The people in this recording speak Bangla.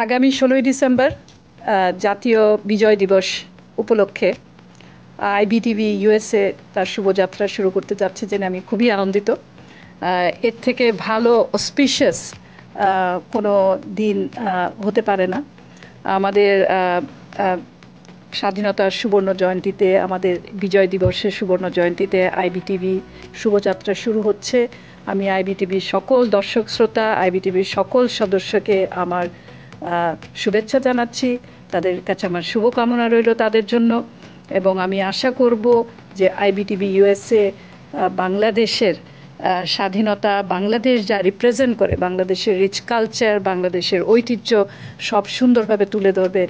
আগামী 16ই ডিসেম্বর জাতীয় বিজয় দিবস উপলক্ষে আইবিটিভি ইউএসএ তার শুভযাত্রা শুরু করতে যাচ্ছে জেনে আমি খুবই আনন্দিত। এর থেকে ভালো অসপিশিয়াস কোনো দিন হতে পারে না। আমাদের স্বাধীনতার সুবর্ণ জয়ন্তীতে, আমাদের বিজয় দিবসের সুবর্ণ জয়ন্তীতে আইবিটিভি শুভযাত্রা শুরু হচ্ছে। আমি আইবিটিভির সকল দর্শক শ্রোতা, আইবিটিভির সকল সদস্যকে আমার শুভেচ্ছা জানাচ্ছি। তাদের কাছে আমার শুভকামনা রইল তাদের জন্য, এবং আমি আশা করব যে আইবিটিভি ইউএসএ বাংলাদেশের স্বাধীনতা, বাংলাদেশ যা রিপ্রেজেন্ট করে, বাংলাদেশের রিচ কালচার, বাংলাদেশের ঐতিহ্য সব সুন্দরভাবে তুলে ধরবে।